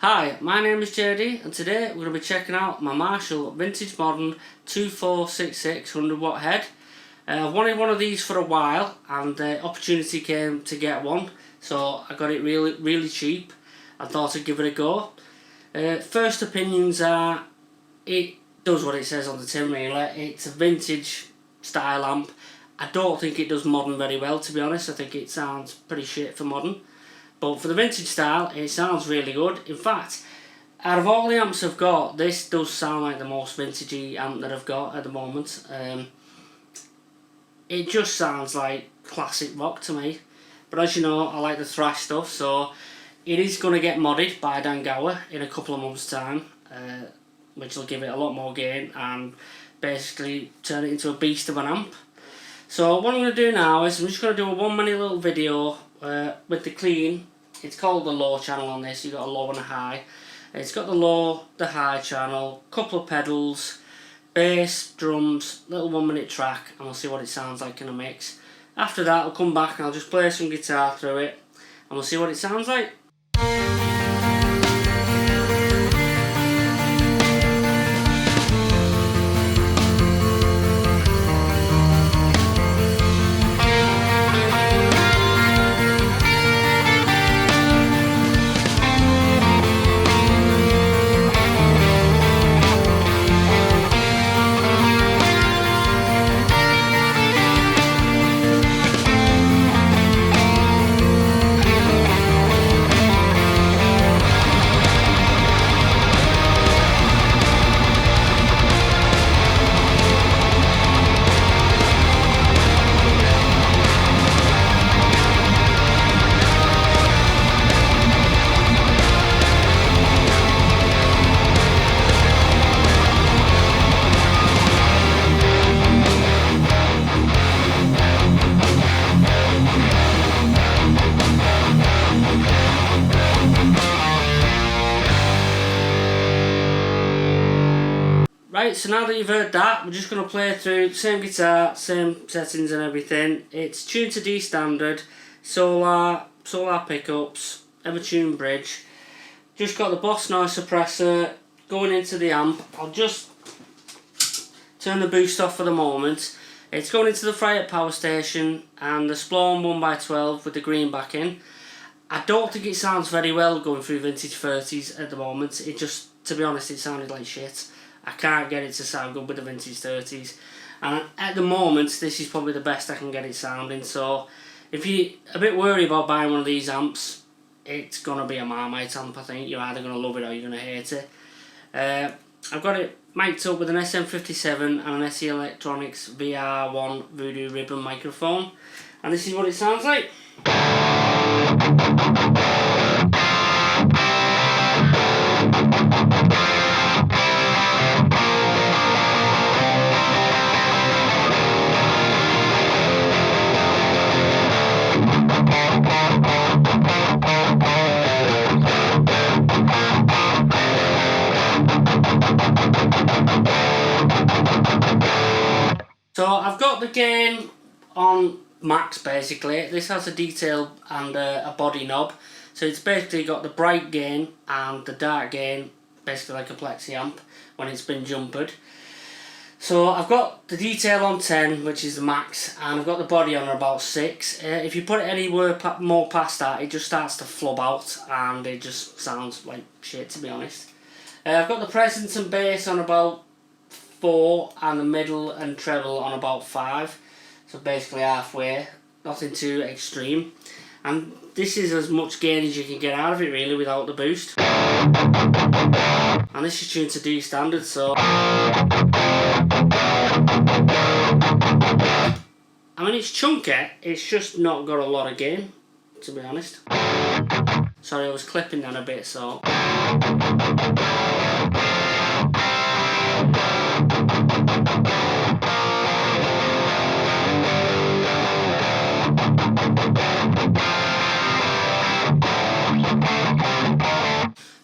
Hi, my name is JD and today we're going to be checking out my Marshall Vintage Modern 2466 100 watt head. I've wanted one of these for a while and the opportunity came to get one, so I got it really cheap. I thought I'd give it a go. First opinions are, it does what it says on the tin really. It's a vintage style amp. I don't think it does modern very well, to be honest. I think it sounds pretty shit for modern. But for the vintage style, it sounds really good. In fact, out of all the amps I've got, this does sound like the most vintagey amp that I've got at the moment. It just sounds like classic rock to me. But as you know, I like the thrash stuff, so it is going to get modded by Dan Gower in a couple of months' time, which will give it a lot more gain and basically turn it into a beast of an amp. So what I'm going to do now is I'm just going to do a 1 minute little video with the clean. It's called the low channel on this. You've got a low and a high. It's got the low, the high channel, couple of pedals, bass, drums, little 1 minute track, and we'll see what it sounds like in a mix. After that I'll come back and I'll just play some guitar through it and we'll see what it sounds like. Right, so now that you've heard that, we're just going to play through same guitar, same settings and everything. It's tuned to D standard, solar pickups, ever-tuned bridge. Just got the Boss noise suppressor going into the amp. I'll just turn the boost off for the moment. It's going into the Fright power station and the Splone 1x12 with the green backing. I don't think it sounds very well going through vintage 30s at the moment. It just, to be honest, it sounded like shit. I can't get it to sound good with the vintage 30s, and at the moment this is probably the best I can get it sounding. So if you're a bit worried about buying one of these amps, it's going to be a Marmite amp. I think you're either going to love it or you're going to hate it. I've got it mic'd up with an SM57 and an SE Electronics VR1 Voodoo Ribbon microphone, and this is what it sounds like. So I've got the gain on max basically. This has a detail and a body knob. So it's basically got the bright gain and the dark gain, basically like a plexi amp when it's been jumpered. So I've got the detail on 10, which is the max, and I've got the body on about 6. If you put it anywhere more past that, it just starts to flub out and it just sounds like shit, to be honest. I've got the presence and bass on about 4 and the middle and treble on about 5, so basically halfway, nothing too extreme, and this is as much gain as you can get out of it really without the boost, and this is tuned to D standard, so I mean it's chunky, it's just not got a lot of gain, to be honest. Sorry, I was clipping that a bit, so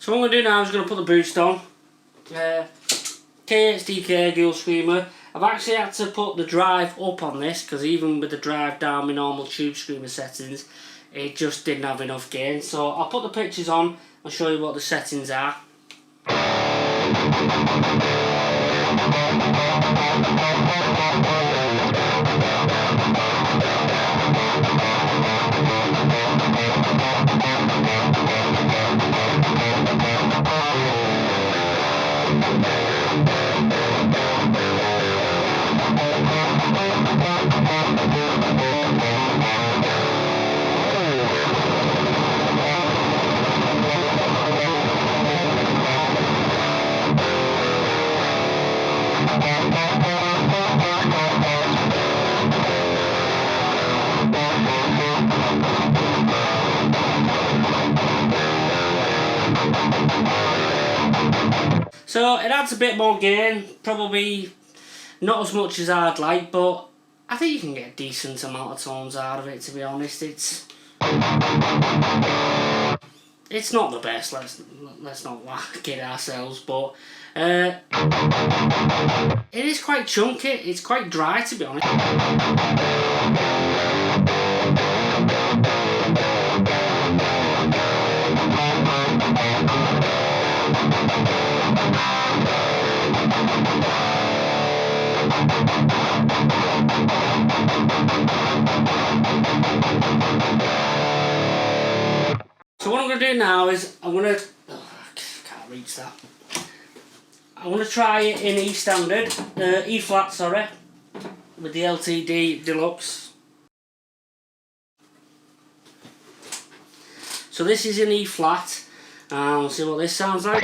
what I'm going to do now is going to put the boost on. KHDK Ghoul Screamer. I've actually had to put the drive up on this because even with the drive down my normal Tube Screamer settings, it just didn't have enough gain. So I'll put the pictures on I'll show you what the settings are. So it adds a bit more gain, probably not as much as I'd like, but I think you can get a decent amount of tones out of it, to be honest. It's not the best, let's not kid ourselves, but it is quite chunky, it's quite dry, to be honest. So what I'm going to do now is I can't reach that. I'm going to try it in E standard, E flat, sorry, with the LTD Deluxe. So this is in E flat, and we'll see what this sounds like.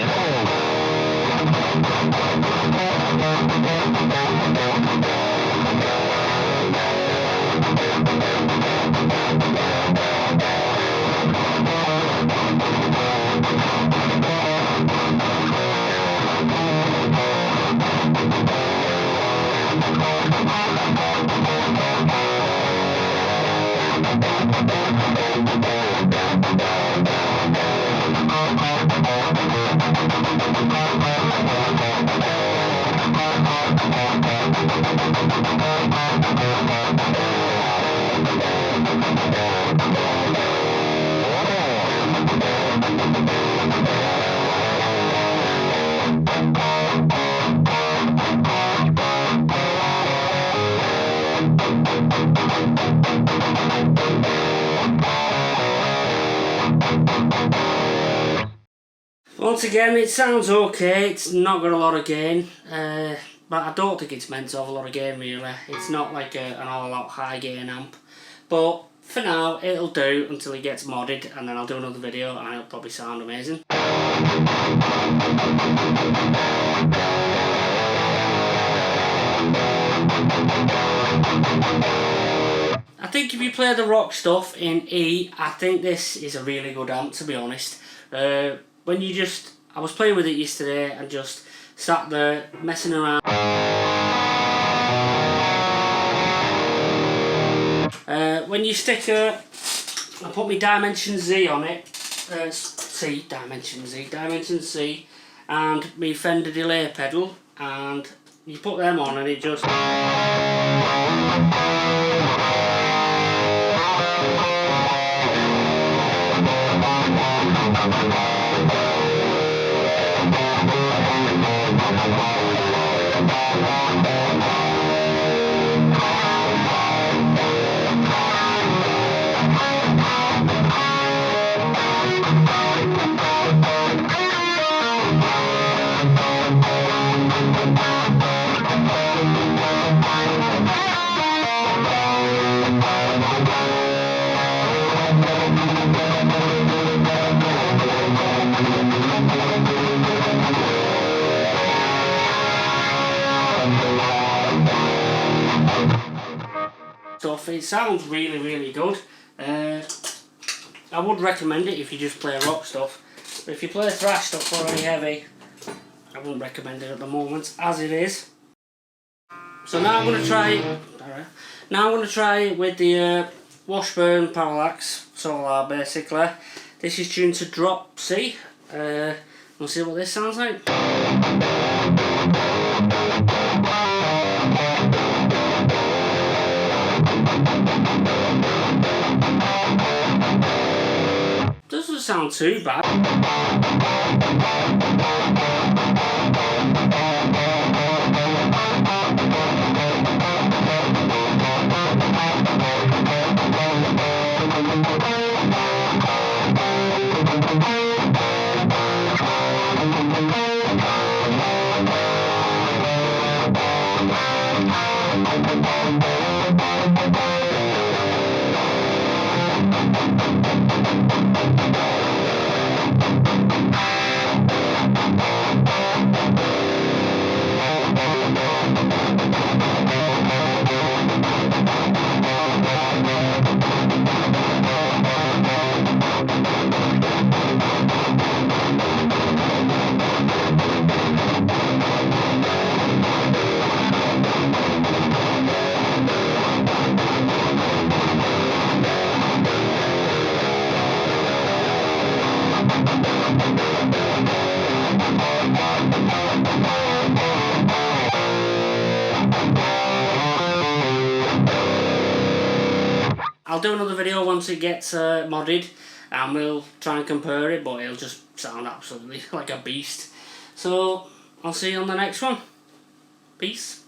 Once again, it sounds okay, it's not got a lot of gain, but I don't think it's meant to have a lot of gain really. It's not like an all-out high gain amp, but for now it'll do until it gets modded, and then I'll do another video and it'll probably sound amazing. I think if you play the rock stuff in E, I think this is a really good amp, to be honest. When I was playing with it yesterday and just sat there messing around. When you stick I put my Dimension Z on it, Dimension C, and my Fender delay pedal, and you put them on and it just... stuff. It sounds really, really good. I would recommend it if you just play rock stuff, but if you play thrash stuff or any heavy, I wouldn't recommend it at the moment as it is. So now I'm going to try it. Now I'm going to try it with the Washburn Parallax Solar. Basically, this is tuned to drop C. We'll see what this sounds like. Doesn't sound too bad. I'll do another video once it gets modded, and we'll try and compare it, but it'll just sound absolutely like a beast. So I'll see you on the next one. Peace.